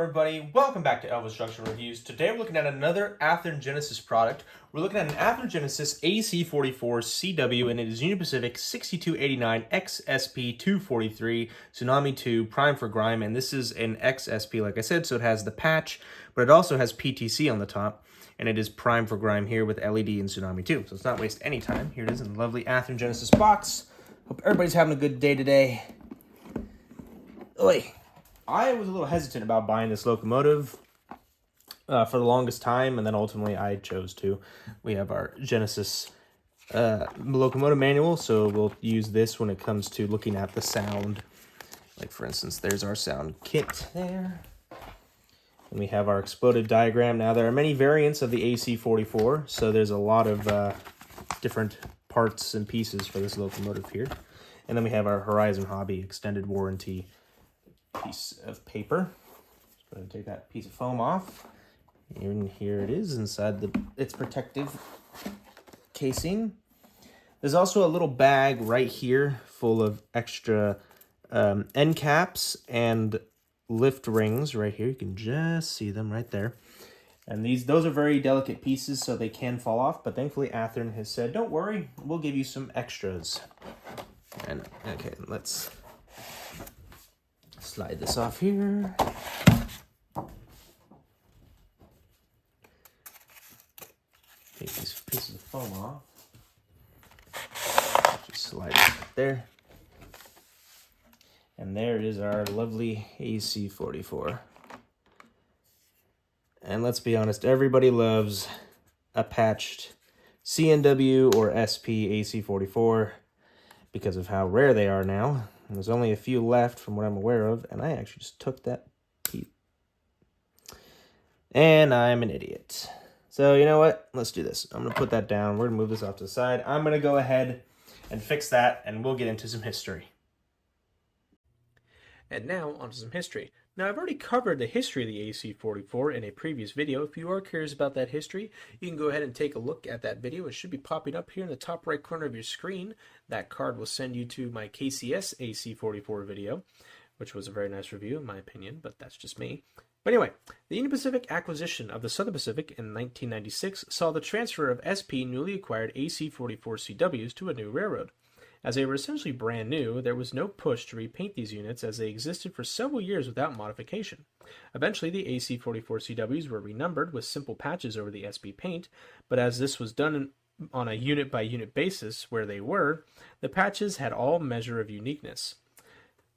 everybody, welcome back to Elvis Structural Reviews. Today we're looking at another Athearn Genesis product. We're looking at an Athearn Genesis AC44CW, and it is Union Pacific 6289 XSP243 Tsunami 2 Prime for Grime, and this is an XSP, like I said, so it has the patch, but it also has PTC on the top, and it is Prime for Grime here with LED and Tsunami 2, so let's not waste any time. Here it is in the lovely Athearn Genesis box. Hope everybody's having a good day today. Oi! I was a little hesitant about buying this locomotive for the longest time, and then ultimately I chose to. We have our Genesis locomotive manual, so we'll use this when it comes to looking at the sound. Like, for instance, there's our sound kit there. And we have our exploded diagram. Now, there are many variants of the AC44, so there's a lot of different parts and pieces for this locomotive here. And then we have our Horizon Hobby extended warranty piece of paper. Just going to take that piece of foam off. And here it is inside its protective casing. There's also a little bag right here full of extra end caps and lift rings right here. You can just see them right there. And those are very delicate pieces, so they can fall off. But thankfully, Athearn has said, "Don't worry, we'll give you some extras." And okay, let's slide this off here. Take these pieces of foam off. Just slide it right there. And there is our lovely AC44. And let's be honest, everybody loves a patched CNW or SP AC44 because of how rare they are now. And there's only a few left from what I'm aware of, and I actually just took that piece. And I'm an idiot. So you know what? Let's do this. I'm going to put that down. We're going to move this off to the side. I'm going to go ahead and fix that, and we'll get into some history. And now, onto some history. Now, I've already covered the history of the AC44 in a previous video. If you are curious about that history, you can go ahead and take a look at that video. It should be popping up here in the top right corner of your screen. That card will send you to my KCS AC44 video, which was a very nice review in my opinion, but that's just me. But anyway, the Union Pacific acquisition of the Southern Pacific in 1996 saw the transfer of SP newly acquired AC44CWs to a new railroad. As they were essentially brand new, there was no push to repaint these units as they existed for several years without modification. Eventually, the AC44CWs were renumbered with simple patches over the SP paint, but as this was done on a unit-by-unit basis where they were, the patches had all measure of uniqueness.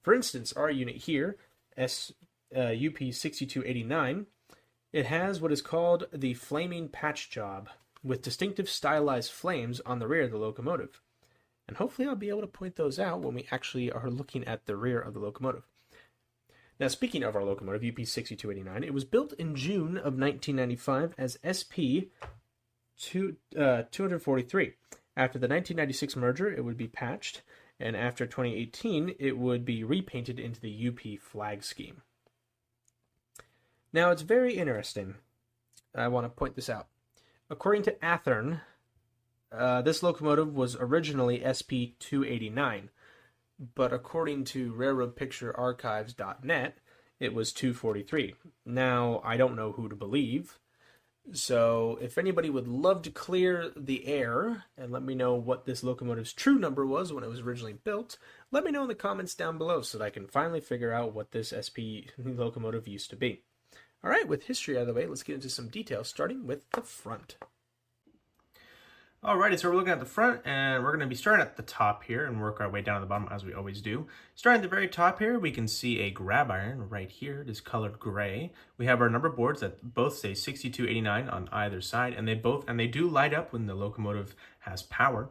For instance, our unit here, UP6289, it has what is called the flaming patch job, with distinctive stylized flames on the rear of the locomotive. And hopefully I'll be able to point those out when we actually are looking at the rear of the locomotive. Now, speaking of our locomotive, UP6289, it was built in June of 1995 as SP243. After the 1996 merger, it would be patched, and after 2018, it would be repainted into the UP flag scheme. Now, it's very interesting. I want to point this out. According to Athearn, this locomotive was originally SP289, but according to RailroadPictureArchives.net, it was 243. Now, I don't know who to believe, so if anybody would love to clear the air and let me know what this locomotive's true number was when it was originally built, let me know in the comments down below so that I can finally figure out what this SP locomotive used to be. Alright, with history out of the way, let's get into some details, starting with the front. Alrighty, so we're looking at the front, and we're going to be starting at the top here and work our way down to the bottom as we always do. Starting at the very top here, we can see a grab iron right here. It is colored gray. We have our number boards that both say 6289 on either side, and they do light up when the locomotive has power.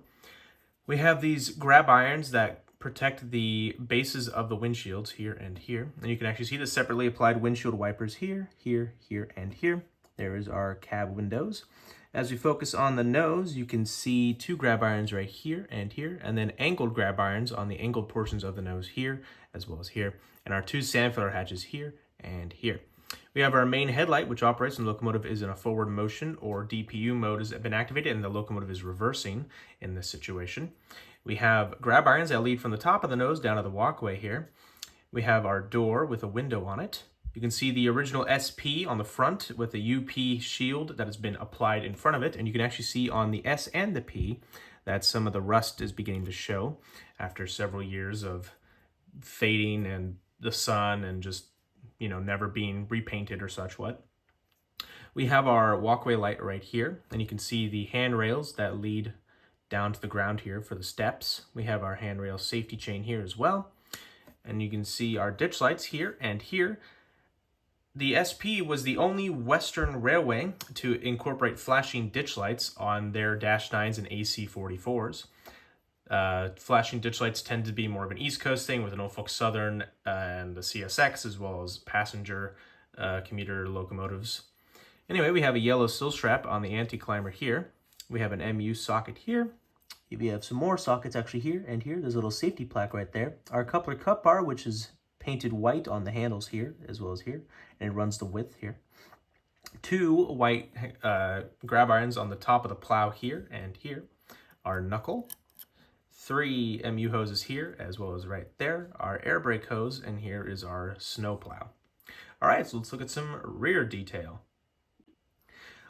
We have these grab irons that protect the bases of the windshields here and here, and you can actually see the separately applied windshield wipers here, here, here, and here. There is our cab windows. As we focus on the nose, you can see two grab irons right here, and then angled grab irons on the angled portions of the nose here, as well as here, and our two sand filler hatches here and here. We have our main headlight, which operates when the locomotive is in a forward motion or DPU mode has been activated and the locomotive is reversing in this situation. We have grab irons that lead from the top of the nose down to the walkway here. We have our door with a window on it. You can see the original SP on the front with the UP shield that has been applied in front of it, and you can actually see on the S and the P that some of the rust is beginning to show after several years of fading and the sun and just, you know, never being repainted or such what. We have our walkway light right here, and you can see the handrails that lead down to the ground here for the steps. We have our handrail safety chain here as well, and you can see our ditch lights here and here. The SP was the only Western railway to incorporate flashing ditch lights on their Dash 9s and AC44s. Flashing ditch lights tend to be more of an East Coast thing with the Norfolk Southern and the CSX, as well as passenger commuter locomotives. Anyway, we have a yellow sill strap on the anti-climber here. We have an MU socket here. We have some more sockets actually here and here. There's a little safety plaque right there. Our coupler cut bar, which is painted white on the handles here, as well as here, and it runs the width here. 2 white grab irons on the top of the plow here and here. Our knuckle. 3 MU hoses here, as well as right there. Our air brake hose, and here is our snow plow. All right, so let's look at some rear detail.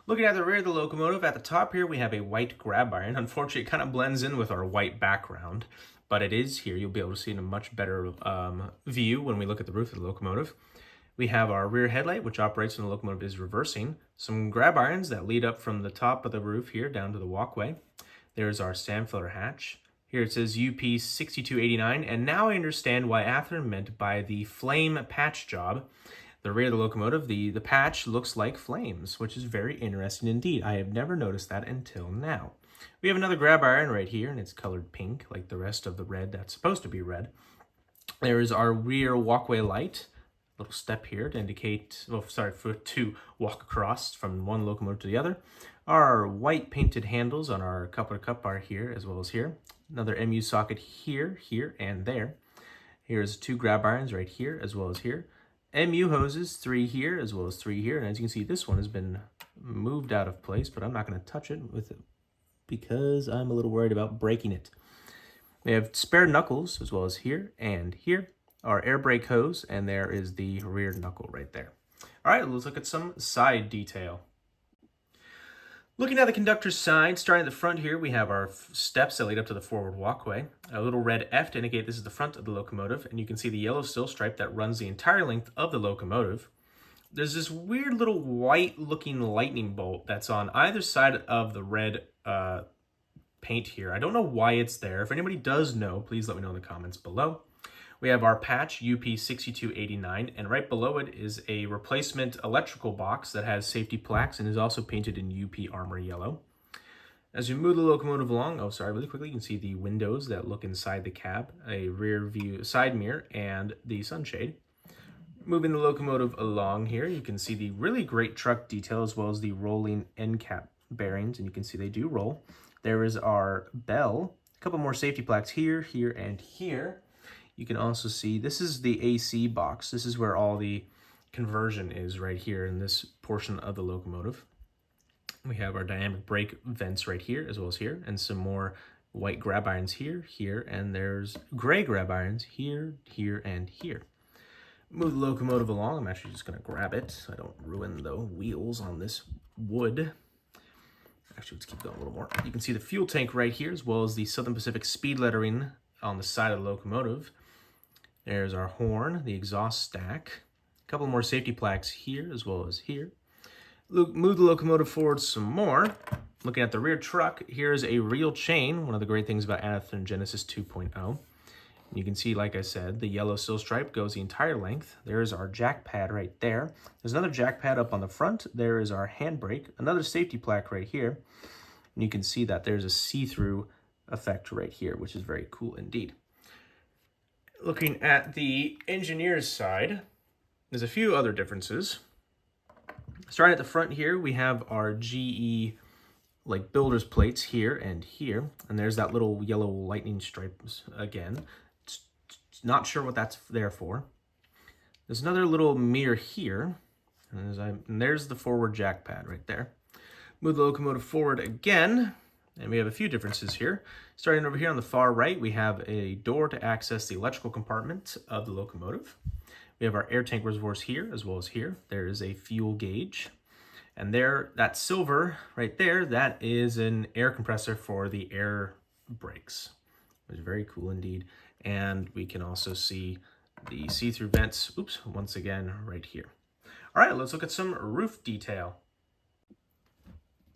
Looking at the rear of the locomotive, at the top here we have a white grab iron. Unfortunately, it kind of blends in with our white background, but it is here. You'll be able to see in a much better view when we look at the roof of the locomotive. We have our rear headlight, which operates when the locomotive is reversing. Some grab irons that lead up from the top of the roof here down to the walkway. There's our sand filter hatch. Here it says UP4289, and now I understand why Athearn meant by the flame patch job. The rear of the locomotive, the patch looks like flames, which is very interesting indeed. I have never noticed that until now. We have another grab iron right here, and it's colored pink, like the rest of the red that's supposed to be red. There is our rear walkway light, little step here to indicate, to walk across from one locomotive to the other. Our white painted handles on our coupler cut bar here, as well as here. Another MU socket here, here, and there. Here's 2 grab irons right here, as well as here. MU hoses, 3 here, as well as 3 here. And as you can see, this one has been moved out of place, but I'm not going to touch it with it because I'm a little worried about breaking it. We have spare knuckles, as well as here and here. Our air brake hose, and there is the rear knuckle right there. All right, let's look at some side detail. Looking at the conductor's side, starting at the front here, we have our steps that lead up to the forward walkway. A little red F to indicate this is the front of the locomotive, and you can see the yellow sill stripe that runs the entire length of the locomotive. There's this weird little white-looking lightning bolt that's on either side of the red paint here. I don't know why it's there. If anybody does know, please let me know in the comments below. We have our patch, UP6289, and right below it is a replacement electrical box that has safety plaques and is also painted in UP Armor Yellow. As we move the locomotive along, really quickly, you can see the windows that look inside the cab, a rear view side mirror, and the sunshade. Moving the locomotive along here, you can see the really great truck detail as well as the rolling end cap bearings, and you can see they do roll. There is our bell, a couple more safety plaques here, here, and here. You can also see this is the AC box. This is where all the conversion is right here in this portion of the locomotive. We have our dynamic brake vents right here as well as here, and some more white grab irons here, here, and there's gray grab irons here, here, and here. Move the locomotive along. I'm actually just going to grab it so I don't ruin the wheels on this wood. Actually, let's keep going a little more. You can see the fuel tank right here as well as the Southern Pacific speed lettering on the side of the locomotive. There's our horn, the exhaust stack, a couple more safety plaques here as well as here. Move the locomotive forward some more. Looking at the rear truck, here's a reel chain, one of the great things about Athearn Genesis 2.0. You can see, like I said, the yellow sill stripe goes the entire length. There's our jack pad right there. There's another jack pad up on the front. There is our handbrake, another safety plaque right here. And you can see that there's a see-through effect right here, which is very cool indeed. Looking at the engineer's side, there's a few other differences. Starting at the front here, we have our GE like builder's plates here and here, and there's that little yellow lightning stripes again. Not sure what that's there for. There's another little mirror here, and there's the forward jack pad right there. Move the locomotive forward again, and we have a few differences here. Starting over here on the far right, we have a door to access the electrical compartment of the locomotive. We have our air tank reservoirs here as well as here. There is a fuel gauge. And there, that silver right there, that is an air compressor for the air brakes. It's very cool indeed. And we can also see the see-through vents, oops, once again, right here. All right, let's look at some roof detail.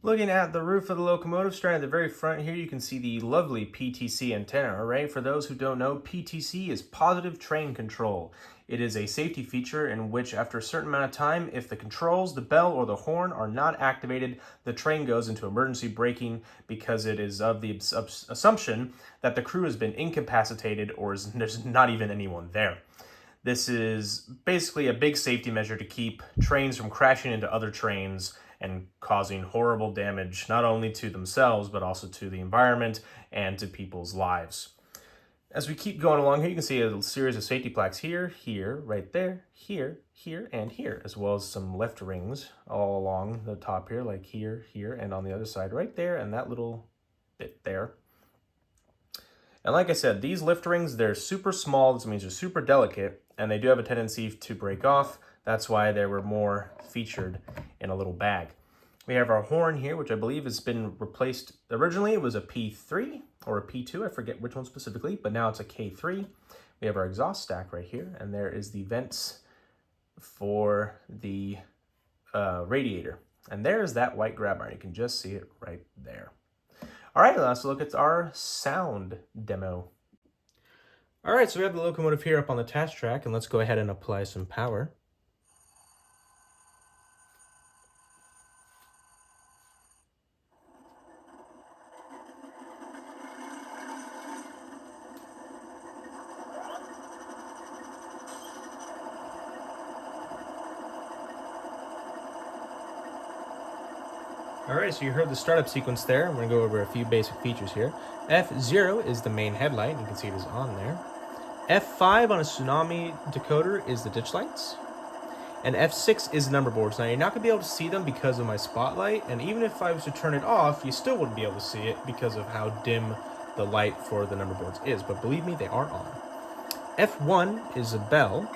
Looking at the roof of the locomotive, starting at the very front here, you can see the lovely PTC antenna array. For those who don't know, PTC is positive train control. It is a safety feature in which after a certain amount of time, if the controls, the bell, or the horn are not activated, the train goes into emergency braking because it is of the assumption that the crew has been incapacitated or there's not even anyone there. This is basically a big safety measure to keep trains from crashing into other trains and causing horrible damage, not only to themselves, but also to the environment and to people's lives. As we keep going along here, you can see a series of safety plaques here, here, right there, here, here, and here, as well as some lift rings all along the top here, like here, here, and on the other side right there, and that little bit there. And like I said, these lift rings, they're super small. This means they're super delicate, and they do have a tendency to break off. That's why they were more featured in a little bag. We have our horn here, which I believe has been replaced. Originally, it was a P3 or a P2. I forget which one specifically, but now it's a K3. We have our exhaust stack right here, and there is the vents for the radiator. And there's that white grab iron. You can just see it right there. All right, let's look at our sound demo. All right, so we have the locomotive here up on the test track, and let's go ahead and apply some power. All right, so you heard the startup sequence there. I'm going to go over a few basic features here. F0 is the main headlight. You can see it is on there. F5 on a Tsunami decoder is the ditch lights. And F6 is the number boards. Now, you're not going to be able to see them because of my spotlight. And even if I was to turn it off, you still wouldn't be able to see it because of how dim the light for the number boards is. But believe me, they are on. F1 is a bell.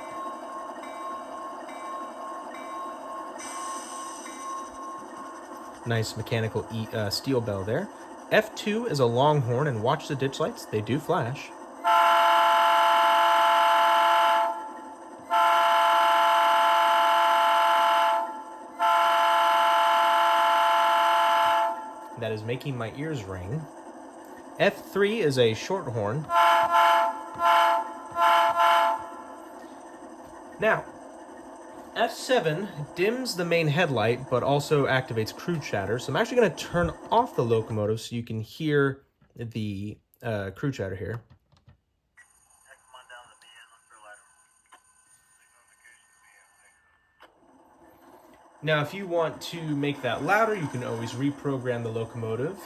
Nice mechanical steel bell there. F2 is a longhorn, and watch the ditch lights. They do flash. That is making my ears ring. F3 is a short horn. Now, F7 dims the main headlight, but also activates crew chatter. So I'm actually going to turn off the locomotive so you can hear the crew chatter here. Now, if you want to make that louder, you can always reprogram the locomotive,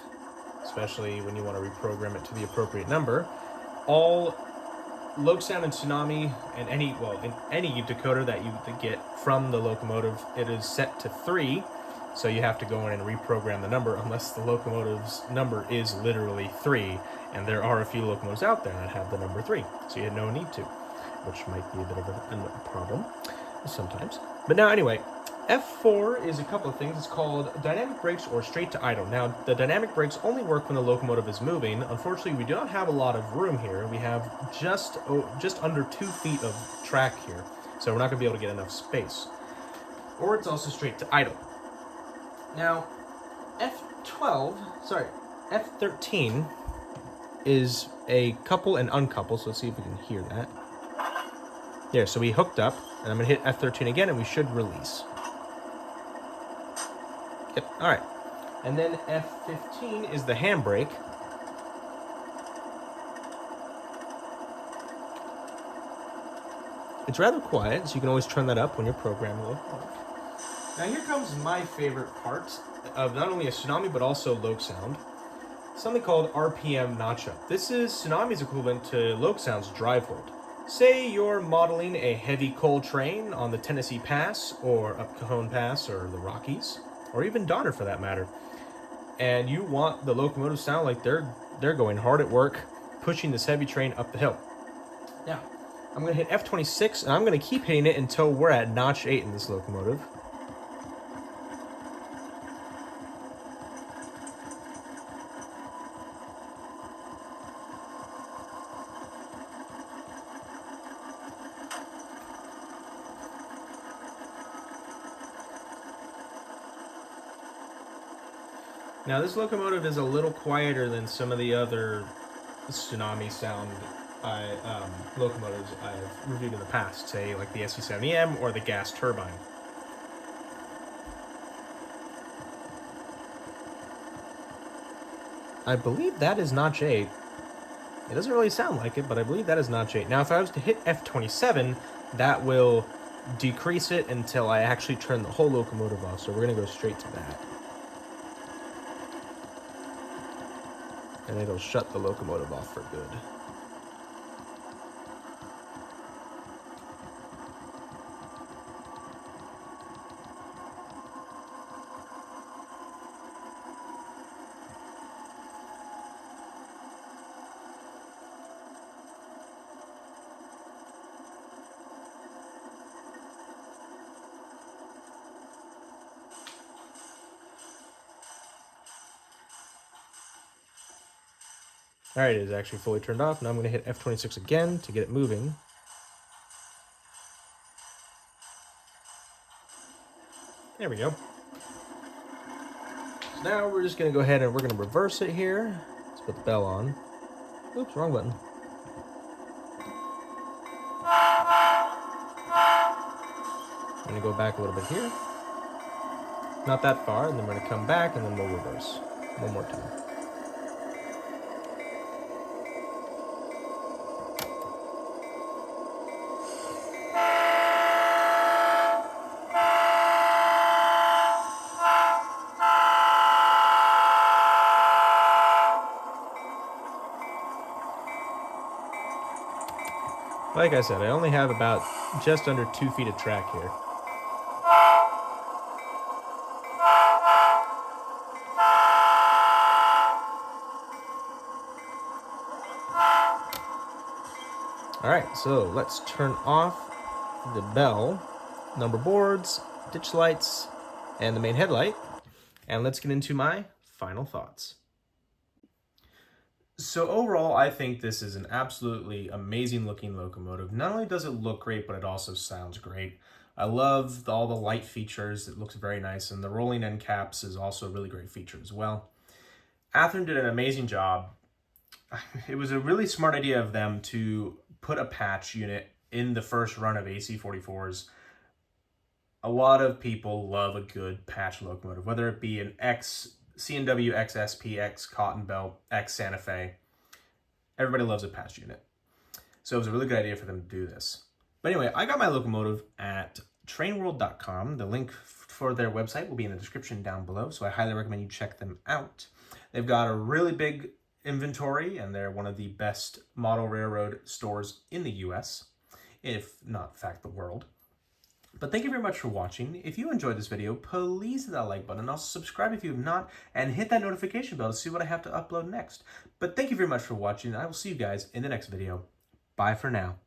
especially when you want to reprogram it to the appropriate number. All Loc-Sound and Tsunami and any decoder that you get from the locomotive, it is set to 3, so you have to go in and reprogram the number unless the locomotive's number is literally 3, and there are a few locomotives out there that have the number 3, so you had no need to, which might be a bit of a problem sometimes. But now anyway, F4 is a couple of things. It's called dynamic brakes or straight to idle. Now, the dynamic brakes only work when the locomotive is moving. Unfortunately, we do not have a lot of room here. We have just under 2 feet of track here, so we're not going to be able to get enough space. Or it's also straight to idle. Now, F13 is a couple and uncouple, so let's see if we can hear that. There, so we hooked up, and I'm going to hit F13 again, and we should release. Yep, all right. And then F15 is the handbrake. It's rather quiet, so you can always turn that up when you're programming it. Now here comes my favorite part of not only a Tsunami, but also Loc-Sound. Something called RPM notch-up. This is Tsunami's equivalent to Loc-Sound's drive hold. Say you're modeling a heavy coal train on the Tennessee Pass, or up Cajon Pass, or the Rockies, or even Donner for that matter, and you want the locomotive to sound like they're going hard at work, pushing this heavy train up the hill. Now, I'm going to hit F26, and I'm going to keep hitting it until we're at notch 8 in this locomotive. Now this locomotive is a little quieter than some of the other tsunami sound locomotives I've reviewed in the past, say like the SC70M or the gas turbine. I believe that is notch 8. It doesn't really sound like it, but I believe that is notch 8. Now if I was to hit F27, that will decrease it until I actually turn the whole locomotive off, so we're going to go straight to that. And it'll shut the locomotive off for good. Alright, it is actually fully turned off. Now I'm going to hit F26 again to get it moving. There we go. So now we're just going to go ahead and we're going to reverse it here. Let's put the bell on. Oops, wrong button. I'm going to go back a little bit here. Not that far, and then we're going to come back and then we'll reverse. One more time. Like I said, I only have about just under 2 feet of track here. Alright, so let's turn off the bell, number boards, ditch lights, and the main headlight. And let's get into my final thoughts. So overall, I think this is an absolutely amazing looking locomotive. Not only does it look great, but it also sounds great. I love all the light features. It looks very nice, and the rolling end caps is also a really great feature as well. Athearn did an amazing job. It was a really smart idea of them to put a patch unit in the first run of AC44s. A lot of people love a good patch locomotive, whether it be an C&W XSP, X Cotton Belt, X Santa Fe. Everybody loves a patch unit. So it was a really good idea for them to do this. But anyway, I got my locomotive at trainworld.com. The link for their website will be in the description down below, so I highly recommend you check them out. They've got a really big inventory, and they're one of the best model railroad stores in the US, if not, in fact, the world. But thank you very much for watching. If you enjoyed this video, please hit that like button and also subscribe if you have not, and hit that notification bell to see what I have to upload next. But thank you very much for watching, and I will see you guys in the next video. Bye for now.